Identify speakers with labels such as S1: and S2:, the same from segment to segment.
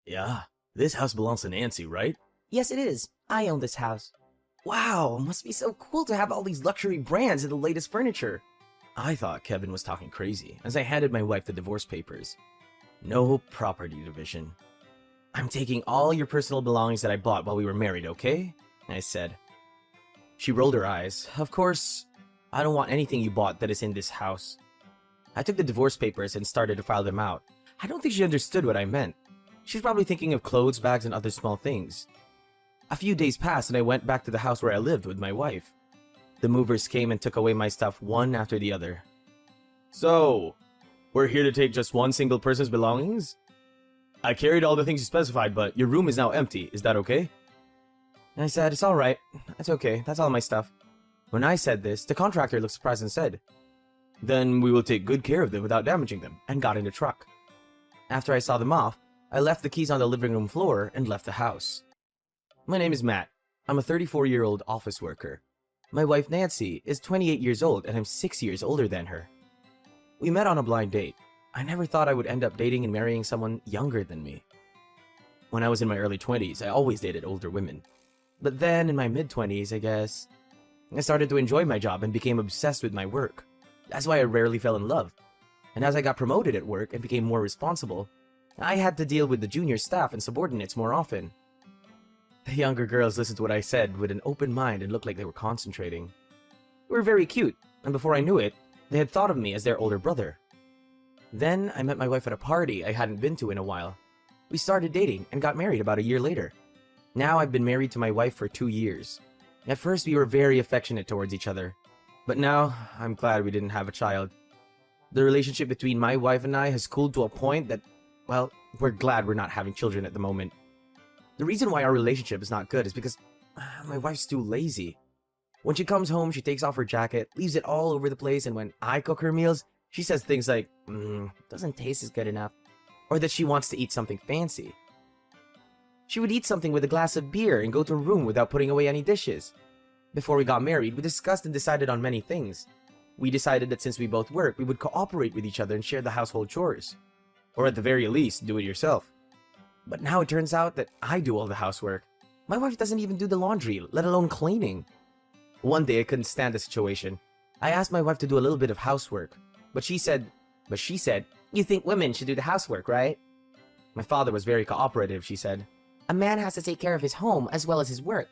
S1: Yeah, this house belongs to Nancy, right?
S2: Yes, it is. I own this house. Wow, must be so cool to have all these luxury brands and the latest furniture.
S1: I thought Kevin was talking crazy as I handed my wife the divorce papers. No property division. I'm taking all your personal belongings that I bought while we were married, okay? I said. She rolled her eyes. Of course, I don't want anything you bought that is in this house. I took the divorce papers and started to file them out. I don't think she understood what I meant. She's probably thinking of clothes, bags, and other small things. A few days passed and I went back to the house where I lived with my wife. The movers came and took away my stuff one after the other. So, we're here to take just one single person's belongings? I carried all the things you specified, but your room is now empty. Is that okay? I said, it's alright. It's okay. That's all my stuff. When I said this, the contractor looked surprised and said, then we will take good care of them without damaging them, and got in the truck. After I saw them off, I left the keys on the living room floor and left the house. My name is Matt. I'm a 34-year-old office worker. My wife Nancy is 28 years old and I'm 6 years older than her. We met on a blind date. I never thought I would end up dating and marrying someone younger than me. When I was in my early 20s, I always dated older women. But then in my mid-20s, I guess, I started to enjoy my job and became obsessed with my work. That's why I rarely fell in love. And as I got promoted at work and became more responsible, I had to deal with the junior staff and subordinates more often. The younger girls listened to what I said with an open mind and looked like they were concentrating. We were very cute, and before I knew it, they had thought of me as their older brother. Then I met my wife at a party I hadn't been to in a while. We started dating and got married about a year later. Now I've been married to my wife for 2 years. At first we were very affectionate towards each other, but now I'm glad we didn't have a child. The relationship between my wife and I has cooled to a point that, well, we're glad we're not having children at the moment. The reason why our relationship is not good is because my wife's too lazy. When she comes home, she takes off her jacket, leaves it all over the place, and when I cook her meals, she says things like, doesn't taste as good enough, or that she wants to eat something fancy. She would eat something with a glass of beer and go to her room without putting away any dishes. Before we got married, we discussed and decided on many things. We decided that since we both work, we would cooperate with each other and share the household chores. Or at the very least, do it yourself. But now it turns out that I do all the housework. My wife doesn't even do the laundry, let alone cleaning. One day I couldn't stand the situation. I asked my wife to do a little bit of housework, but she said, you think women should do the housework, right? My father was very cooperative, she said. A man has to take care of his home as well as his work.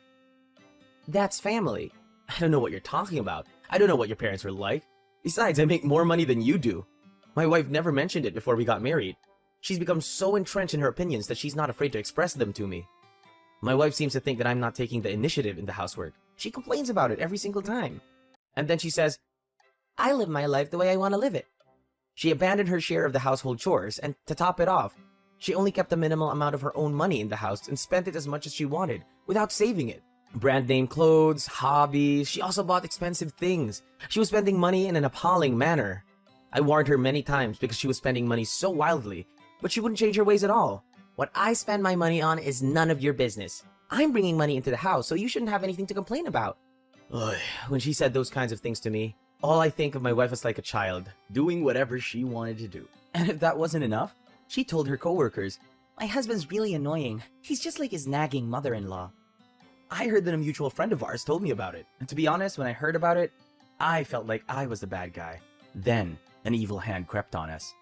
S1: That's family. I don't know what you're talking about. I don't know what your parents were like. Besides, I make more money than you do. My wife never mentioned it before we got married. She's become so entrenched in her opinions that she's not afraid to express them to me. My wife seems to think that I'm not taking the initiative in the housework. She complains about it every single time. And then she says, I live my life the way I want to live it. She abandoned her share of the household chores, and to top it off, she only kept a minimal amount of her own money in the house and spent it as much as she wanted, without saving it. Brand name clothes, hobbies, she also bought expensive things. She was spending money in an appalling manner. I warned her many times because she was spending money so wildly, but she wouldn't change her ways at all. What I spend my money on is none of your business. I'm bringing money into the house, so you shouldn't have anything to complain about. Ugh, when she said those kinds of things to me, all I think of my wife is like a child, doing whatever she wanted to do. And if that wasn't enough, she told her coworkers, my husband's really annoying. He's just like his nagging mother-in-law. I heard that a mutual friend of ours told me about it, and to be honest, when I heard about it, I felt like I was the bad guy. Then, an evil hand crept on us.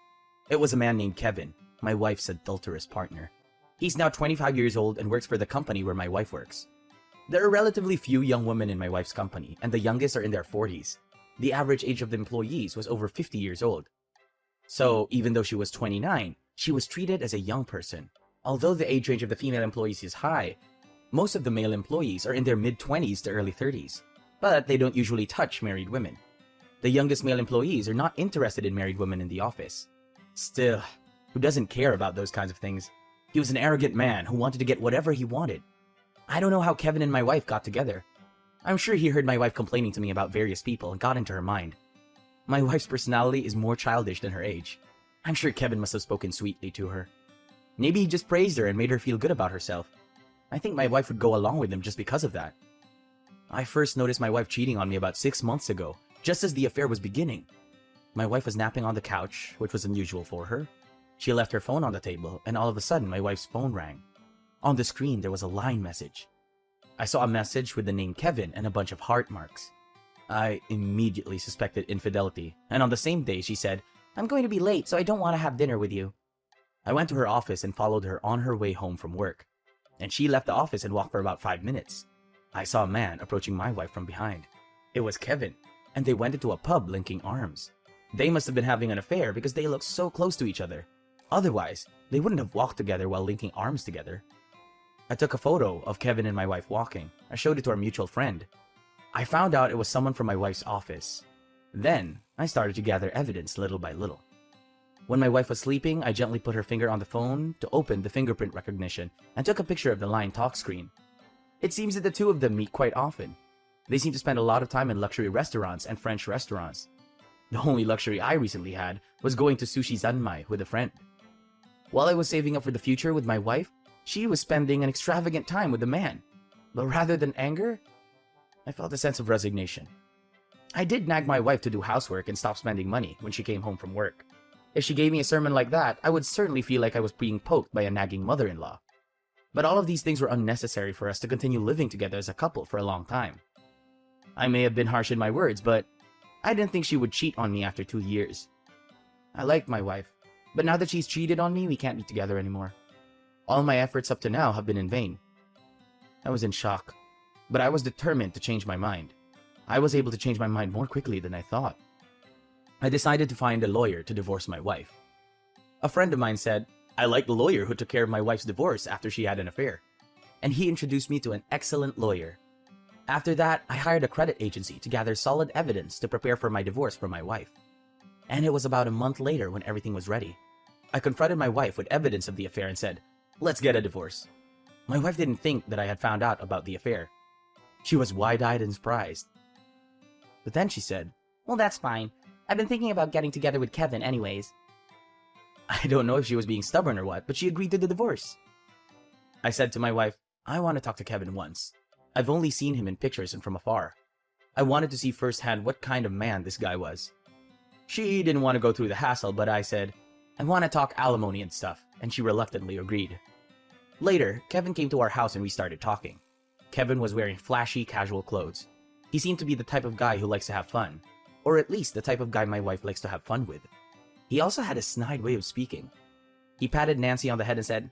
S1: It was a man named Kevin, my wife's adulterous partner. He's now 25 years old and works for the company where my wife works. There are relatively few young women in my wife's company, and the youngest are in their 40s. The average age of the employees was over 50 years old. So, even though she was 29, she was treated as a young person. Although the age range of the female employees is high, most of the male employees are in their mid-20s to early 30s, but they don't usually touch married women. The youngest male employees are not interested in married women in the office. Still, who doesn't care about those kinds of things? He was an arrogant man who wanted to get whatever he wanted. I don't know how Kevin and my wife got together. I'm sure he heard my wife complaining to me about various people and got into her mind. My wife's personality is more childish than her age. I'm sure Kevin must have spoken sweetly to her. Maybe he just praised her and made her feel good about herself. I think my wife would go along with him just because of that. I first noticed my wife cheating on me about 6 months ago, just as the affair was beginning. My wife was napping on the couch, which was unusual for her.
S3: She left her phone on the table, and all of a sudden my wife's phone rang. On the screen, there was a line message. I saw a message with the name Kevin and a bunch of heart marks. I immediately suspected infidelity, and on the same day she said,
S2: I'm going to be late, so I don't want to have dinner with you.
S3: I went to her office and followed her on her way home from work, and she left the office and walked for about 5 minutes. I saw a man approaching my wife from behind. It was Kevin, and they went into a pub linking arms. They must have been having an affair because they looked so close to each other. Otherwise, they wouldn't have walked together while linking arms together. I took a photo of Kevin and my wife walking. I showed it to our mutual friend. I found out it was someone from my wife's office. Then, I started to gather evidence little by little. When my wife was sleeping, I gently put her finger on the phone to open the fingerprint recognition and took a picture of the line talk screen. It seems that the two of them meet quite often. They seem to spend a lot of time in luxury restaurants and French restaurants. The only luxury I recently had was going to Sushi Zanmai with a friend. While I was saving up for the future with my wife, she was spending an extravagant time with a man. But rather than anger, I felt a sense of resignation. I did nag my wife to do housework and stop spending money when she came home from work. If she gave me a sermon like that, I would certainly feel like I was being poked by a nagging mother-in-law. But all of these things were unnecessary for us to continue living together as a couple for a long time. I may have been harsh in my words, but I didn't think she would cheat on me after 2 years. I liked my wife, but now that she's cheated on me, we can't be together anymore. All my efforts up to now have been in vain. I was in shock, but I was determined to change my mind. I was able to change my mind more quickly than I thought. I decided to find a lawyer to divorce my wife. A friend of mine said, I like the lawyer who took care of my wife's divorce after she had an affair. And he introduced me to an excellent lawyer. After that, I hired a credit agency to gather solid evidence to prepare for my divorce from my wife. And it was about a month later when everything was ready. I confronted my wife with evidence of the affair and said, let's get a divorce. My wife didn't think that I had found out about the affair. She was wide-eyed and surprised. But then she said,
S2: Well, that's fine. I've been thinking about getting together with Kevin anyways.
S3: I don't know if she was being stubborn or what, but she agreed to the divorce. I said to my wife, I want to talk to Kevin once. I've only seen him in pictures and from afar. I wanted to see firsthand what kind of man this guy was. She didn't want to go through the hassle, but I said, I want to talk alimony and stuff, and she reluctantly agreed. Later, Kevin came to our house and we started talking. Kevin was wearing flashy, casual clothes. He seemed to be the type of guy who likes to have fun, or at least the type of guy my wife likes to have fun with. He also had a snide way of speaking. He patted Nancy on the head and said,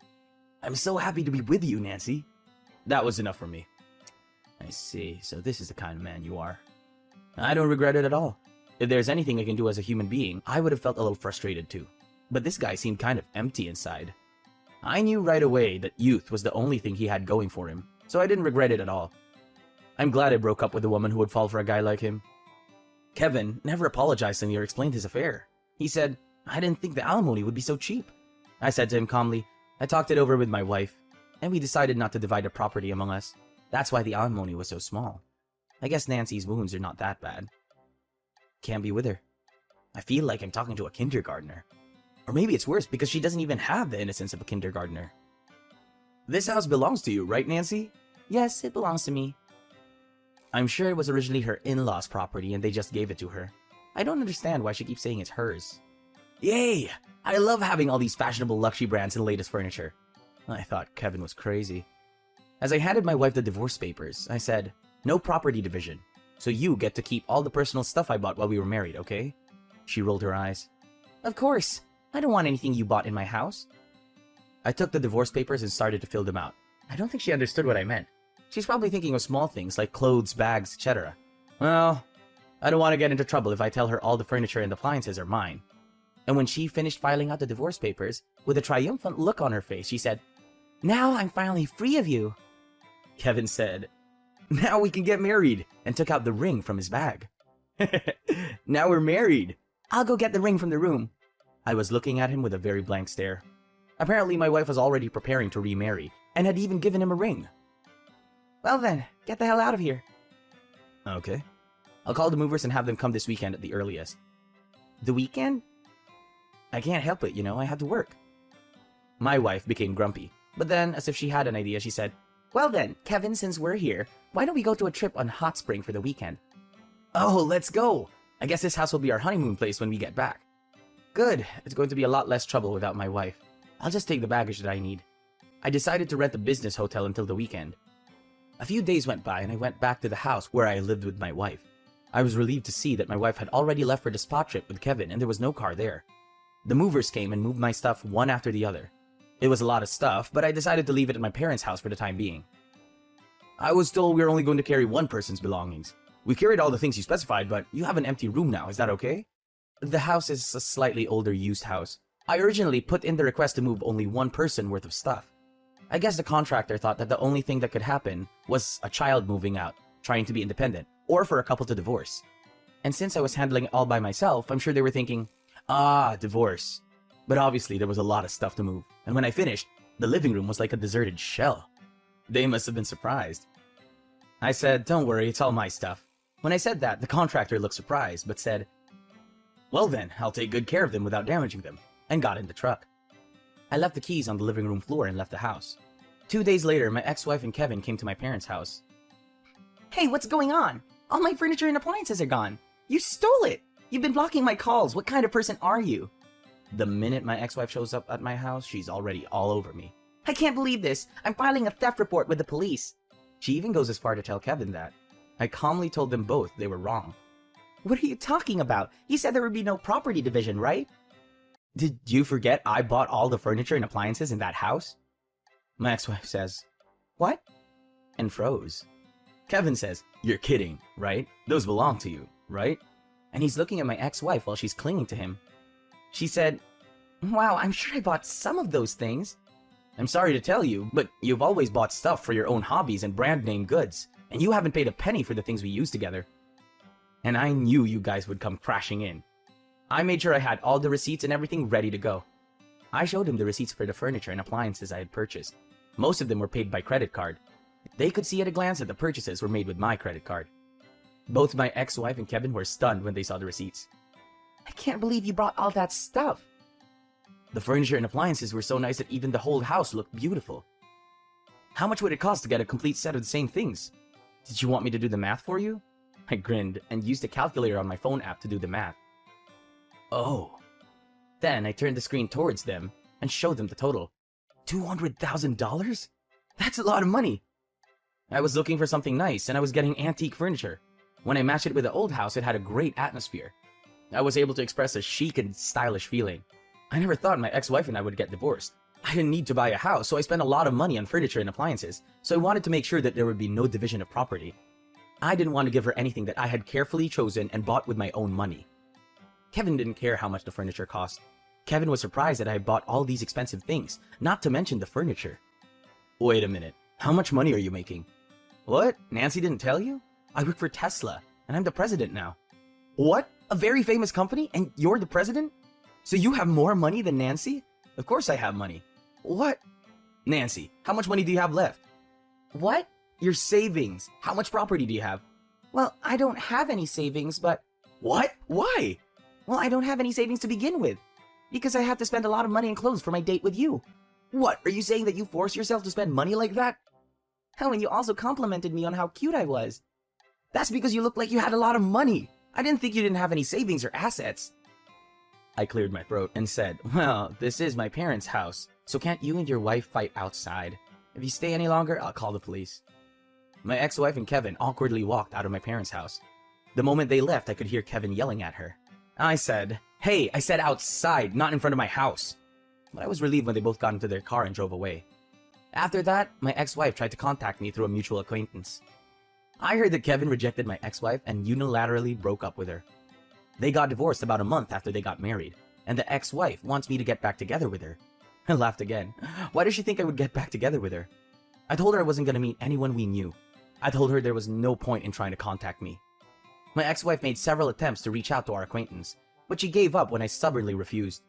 S3: I'm so happy to be with you, Nancy. That was enough for me. I see, so this is the kind of man you are. I don't regret it at all. If there's anything I can do as a human being, I would have felt a little frustrated too. But this guy seemed kind of empty inside. I knew right away that youth was the only thing he had going for him, so I didn't regret it at all. I'm glad I broke up with a woman who would fall for a guy like him. Kevin never apologized to me or explained his affair. He said, I didn't think the alimony would be so cheap. I said to him calmly, I talked it over with my wife, and we decided not to divide the property among us. That's why the alimony was so small. I guess Nancy's wounds are not that bad. Can't be with her. I feel like I'm talking to a kindergartner. Or maybe it's worse because she doesn't even have the innocence of a kindergartner. This house belongs to you, right, Nancy?
S2: Yes, it belongs to me.
S3: I'm sure it was originally her in-laws' property and they just gave it to her. I don't understand why she keeps saying it's hers. Yay! I love having all these fashionable luxury brands and latest furniture. I thought Kevin was crazy. As I handed my wife the divorce papers, I said, no property division, so you get to keep all the personal stuff I bought while we were married, okay? She rolled her eyes.
S2: Of course. I don't want anything you bought in my house.
S3: I took the divorce papers and started to fill them out. I don't think she understood what I meant. She's probably thinking of small things like clothes, bags, etc. Well, I don't want to get into trouble if I tell her all the furniture and appliances are mine. And when she finished filing out the divorce papers, with a triumphant look on her face, she said, Now I'm finally free of you. Kevin said, Now we can get married, and took out the ring from his bag. Now we're married.
S2: I'll go get the ring from the room.
S3: I was looking at him with a very blank stare. Apparently my wife was already preparing to remarry, and had even given him a ring.
S2: Well then, get the hell out of here.
S3: Okay. I'll call the movers and have them come this weekend at the earliest.
S2: The weekend?
S3: I can't help it, I have to work. My wife became grumpy, but then, as if she had an idea, she said,
S2: Well then, Kevin, since we're here, why don't we go to a trip on Hot Spring for the weekend?
S3: Oh, let's go! I guess this house will be our honeymoon place when we get back. Good, it's going to be a lot less trouble without my wife. I'll just take the baggage that I need. I decided to rent a business hotel until the weekend. A few days went by and I went back to the house where I lived with my wife. I was relieved to see that my wife had already left for the spa trip with Kevin and there was no car there. The movers came and moved my stuff one after the other. It was a lot of stuff, but I decided to leave it at my parents' house for the time being. I was told we were only going to carry one person's belongings. We carried all the things you specified, but you have an empty room now, is that okay? The house is a slightly older used house. I originally put in the request to move only one person worth of stuff. I guess the contractor thought that the only thing that could happen was a child moving out, trying to be independent, or for a couple to divorce. And since I was handling it all by myself, I'm sure they were thinking, divorce. But obviously there was a lot of stuff to move, and when I finished, the living room was like a deserted shell. They must have been surprised. I said, don't worry, it's all my stuff. When I said that, the contractor looked surprised, but said, well then, I'll take good care of them without damaging them, and got in the truck. I left the keys on the living room floor and left the house. 2 days later, my ex-wife and Kevin came to my parents' house.
S2: Hey, what's going on? All my furniture and appliances are gone. You stole it! You've been blocking my calls. What kind of person are you?
S3: The minute my ex-wife shows up at my house, she's already all over me.
S2: I can't believe this. I'm filing a theft report with the police.
S3: She even goes as far to tell Kevin that. I calmly told them both they were wrong.
S2: What are you talking about? You said there would be no property division, right?
S3: Did you forget I bought all the furniture and appliances in that house? My ex-wife says, what? And froze. Kevin says, you're kidding, right? Those belong to you, right? And he's looking at my ex-wife while she's clinging to him. She said,
S2: wow, I'm sure I bought some of those things.
S3: I'm sorry to tell you, but you've always bought stuff for your own hobbies and brand name goods, and you haven't paid a penny for the things we use together. And I knew you guys would come crashing in. I made sure I had all the receipts and everything ready to go. I showed him the receipts for the furniture and appliances I had purchased. Most of them were paid by credit card. They could see at a glance that the purchases were made with my credit card. Both my ex-wife and Kevin were stunned when they saw the receipts.
S2: I can't believe you brought all that stuff.
S3: The furniture and appliances were so nice that even the whole house looked beautiful. How much would it cost to get a complete set of the same things? Did you want me to do the math for you? I grinned and used a calculator on my phone app to do the math. Oh. Then I turned the screen towards them and showed them the total. $200,000? That's a lot of money. I was looking for something nice and I was getting antique furniture. When I matched it with the old house, it had a great atmosphere. I was able to express a chic and stylish feeling. I never thought my ex-wife and I would get divorced. I didn't need to buy a house, so I spent a lot of money on furniture and appliances, so I wanted to make sure that there would be no division of property. I didn't want to give her anything that I had carefully chosen and bought with my own money. Kevin didn't care how much the furniture cost. Kevin was surprised that I had bought all these expensive things, not to mention the furniture. Wait a minute, how much money are you making? What? Nancy didn't tell you? I work for Tesla, and I'm the president now. What? A very famous company, and you're the president? So you have more money than Nancy? Of course I have money. What? Nancy, how much money do you have left?
S2: What?
S3: Your savings. How much property do you have?
S2: Well, I don't have any savings, but...
S3: What? Why?
S2: Well, I don't have any savings to begin with. Because I have to spend a lot of money on clothes for my date with you.
S3: What? Are you saying that you force yourself to spend money like that?
S2: Oh, and you also complimented me on how cute I was.
S3: That's because you looked like you had a lot of money. I didn't think you didn't have any savings or assets. I cleared my throat and said, well, this is my parents' house, so can't you and your wife fight outside? If you stay any longer, I'll call the police. My ex-wife and Kevin awkwardly walked out of my parents' house. The moment they left, I could hear Kevin yelling at her. I said, hey, I said outside, not in front of my house. But I was relieved when they both got into their car and drove away. After that, my ex-wife tried to contact me through a mutual acquaintance. I heard that Kevin rejected my ex-wife and unilaterally broke up with her. They got divorced about a month after they got married, and the ex-wife wants me to get back together with her. I laughed again. Why does she think I would get back together with her? I told her I wasn't going to meet anyone we knew. I told her there was no point in trying to contact me. My ex-wife made several attempts to reach out to our acquaintance, but she gave up when I stubbornly refused.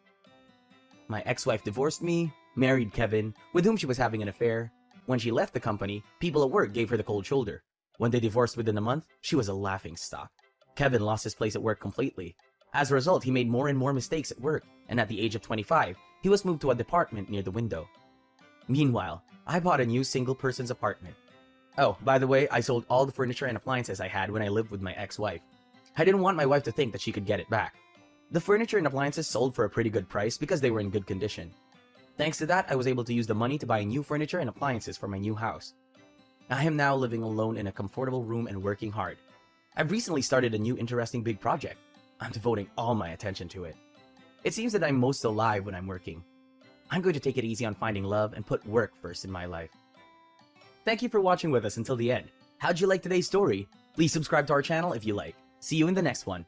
S3: My ex-wife divorced me, married Kevin, with whom she was having an affair. When she left the company, people at work gave her the cold shoulder. When they divorced within a month, she was a laughingstock. Kevin lost his place at work completely. As a result, he made more and more mistakes at work, and at the age of 25, he was moved to a department near the window. Meanwhile, I bought a new single-person's apartment. Oh, by the way, I sold all the furniture and appliances I had when I lived with my ex-wife. I didn't want my wife to think that she could get it back. The furniture and appliances sold for a pretty good price because they were in good condition. Thanks to that, I was able to use the money to buy new furniture and appliances for my new house. I am now living alone in a comfortable room and working hard. I've recently started a new interesting big project. I'm devoting all my attention to it. It seems that I'm most alive when I'm working. I'm going to take it easy on finding love and put work first in my life. Thank you for watching with us until the end. How'd you like today's story? Please subscribe to our channel if you like. See you in the next one.